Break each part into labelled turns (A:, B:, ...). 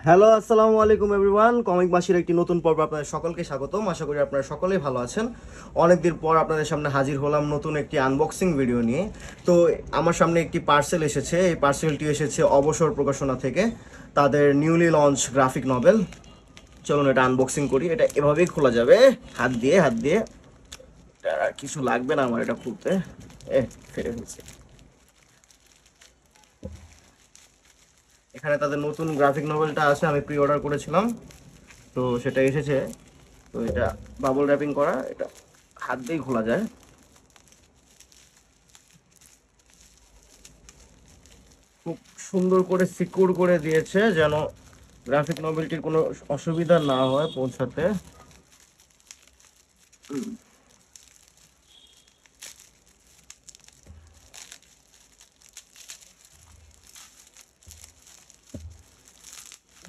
A: Hello, আসসালামু আলাইকুম everyone. Comic মাসির একটি নতুন পর্ব আপনাদের সকলকে স্বাগতম। আশা করি আপনারা সকলেই ভালো আছেন। অনেকদিন পর আপনাদের সামনে হাজির হলাম নতুন একটি আনবক্সিং ভিডিও নিয়ে। তো আমার সামনে একটি পার্সেল এসেছে। এই পার্সেলটি এসেছে অবসর প্রকাশনা থেকে, তাদের নিউলি লঞ্চ গ্রাফিক নভেল। চলুন এটা আনবক্সিং করি। এটা এভাবেই খোলা যাবে, হাত দিয়ে। এটা আর কিছু লাগবে না আমার এটা খুলতে। ফেটে ফেলছে। এখানে তাদের নতুন গ্রাফিক নভেলটা আছে, আমি প্রি অর্ডার করেছিলাম, তো সেটা এসেছে। তো এটা বাবল র্যাপিং করা, এটা হাত দিয়েই খোলা যায়। খুব সুন্দর করে সিকিউর করে দিয়েছে যেন গ্রাফিক নভেলটির কোনো অসুবিধা না হয় পৌঁছাতে।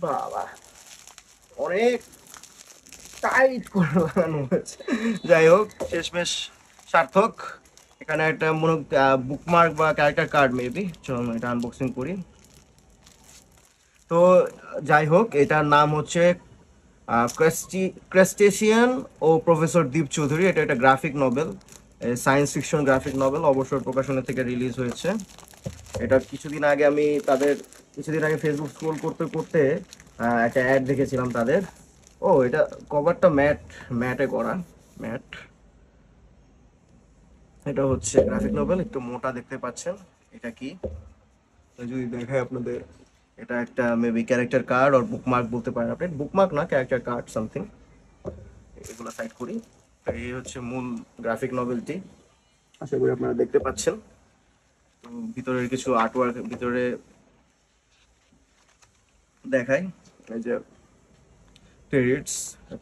A: বাবা, অনেক টাইট করে বানানো হয়েছে। যাই হোক, শেষমেশ সার্থক। এখানে একটা মনে বুকমার্ক বা ক্যারেক্টার কার্ড মেবি। চলুন এটা আনবক্সিং করি। তো যাই হোক, এটার নাম হচ্ছে ক্রেস্টেশিয়ান ও প্রফেসর দীপ চৌধুরী। এটা একটা graphic novel, science fiction graphic novel, অবসর প্রকাশনা থেকে রিলিজ হয়েছে। এটা কিছুদিন আগে ফেসবুক স্ক্রোল করতে করতে একটা অ্যাড দেখেছিলাম তাদের। ও, এটা কভারটা ম্যাটে করা, ম্যাট। এটা হচ্ছে গ্রাফিক নভেল, একটু মোটা দেখতে পাচ্ছেন। এটা কি যদি দেখায় আপনাদের, এটা একটা মেবি ক্যারেক্টার কার্ড আর বুকমার্ক বলতে পারেন আপনি। বুকমার্ক না, ক্যারেক্টার কার্ড সামথিং। এগুলো সাইড করি। তো এই হচ্ছে মূল গ্রাফিক নভেলটি, আশা করি আপনারা দেখতে পাচ্ছেন। তো ভিতরের কিছু আর্টওয়ার্ক ভিতরে দেখাই। এই যে ক্রেডিটস,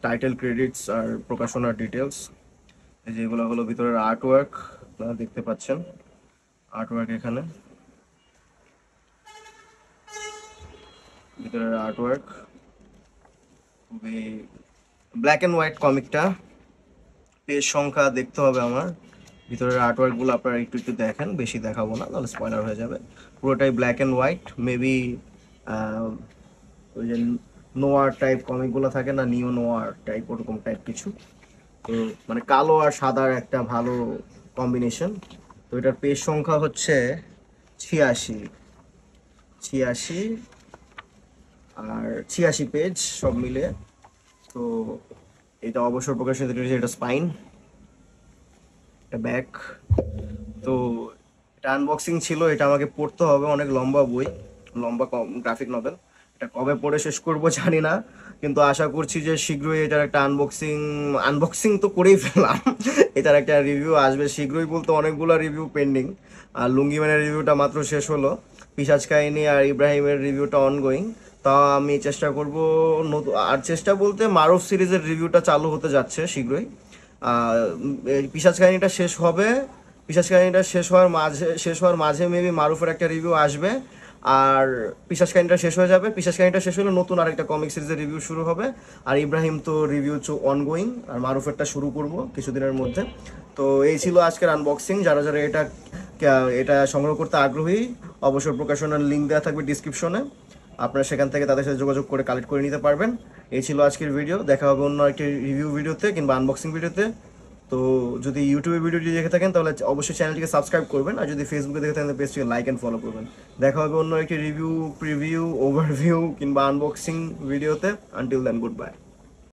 A: টাইটেল ক্রেডিটস আর প্রকাশনার ডিটেলস। এই যে এগুলো হলো ভিতরের আর্টওয়ার্ক, আপনারা দেখতে পাচ্ছেন আর্টওয়ার্ক। এখানে ভিতরের আর্টওয়ার্ক খুবই ব্ল্যাক অ্যান্ড হোয়াইট কমিকটা। পেজ সংখ্যা দেখতে হবে আমার। ভিতরের আর্টওয়ার্কগুলো আপনারা একটু একটু দেখেন, বেশি দেখাবো না, তাহলে স্পয়লার হয়ে যাবে। পুরোটাই ব্ল্যাক অ্যান্ড হোয়াইট, মেবি ওই যে নোয়ার টাইপ কমিকগুলো থাকে না, নিও নোয়ার টাইপ, ওরকম টাইপ কিছু। তো মানে কালো আর সাদার একটা ভালো কম্বিনেশন। তো এটার পেজ সংখ্যা হচ্ছে 86 86 আর 86 পেজ সব মিলে। তো এটা অবসর প্রকাশিত, এটা স্পাইন, এটা ব্যাক। তো এটা আনবক্সিং ছিল, এটা আমাকে পড়তে হবে। অনেক লম্বা বই, লম্বা গ্রাফিক নভেল। এটা কবে পড়ে শেষ করব জানি না, কিন্তু আশা করছি যে শীঘ্রই এটার একটা আনবক্সিং তো করেই ফেললাম। এটার একটা রিভিউ আসবে শীঘ্রই, বলতে অনেকগুলো রিভিউ পেন্ডিং। আর লুঙ্গিম্যানের রিভিউটা মাত্র শেষ হলো, পিশাচ কাহিনী আর ইব্রাহিমের রিভিউটা অনগোয়িং। তাও আমি চেষ্টা করব নতুন, আর চেষ্টা বলতে মারুফ সিরিজের রিভিউটা চালু হতে যাচ্ছে শীঘ্রই। এই পিশাচ কাহিনীটা শেষ হওয়ার মাঝে মেবি মারুফের একটা রিভিউ আসবে। আর পিশাচ কাহিনীটা শেষ হয়ে যাবে, পিশাচ কাহিনীটা শেষ হলে নতুন আরেকটা কমিক সিরিজের রিভিউ শুরু হবে। আর ইব্রাহিম তো রিভিউ অনগোয়িং, আর মারুফেরটা শুরু করব কিছুদিনের মধ্যে। তো এই ছিল আজকের আনবক্সিং। যারা যারা এটা সংগ্রহ করতে আগ্রহী, অবসর প্রকাশনার লিঙ্ক দেওয়া থাকবে ডিসক্রিপশনে, আপনারা সেখান থেকে তাদের সাথে যোগাযোগ করে কালেক্ট করে নিতে পারবেন। এই ছিল আজকের ভিডিও, দেখা হবে অন্য একটি রিভিউ ভিডিওতে কিংবা আনবক্সিং ভিডিওতে। তো যদি ইউটিউবে ভিডিওটি দেখে থাকেন তাহলে অবশ্যই চ্যানেলটিকে সাবস্ক্রাইব করবেন, আর যদি ফেসবুকে দেখে থাকেন পেজটিকে লাইক অ্যান্ড ফলো করবেন। দেখা হবে অন্য একটি রিভিউ, প্রিভিউ, ওভারভিউ কিংবা আনবক্সিং ভিডিওতে। Until then, good by.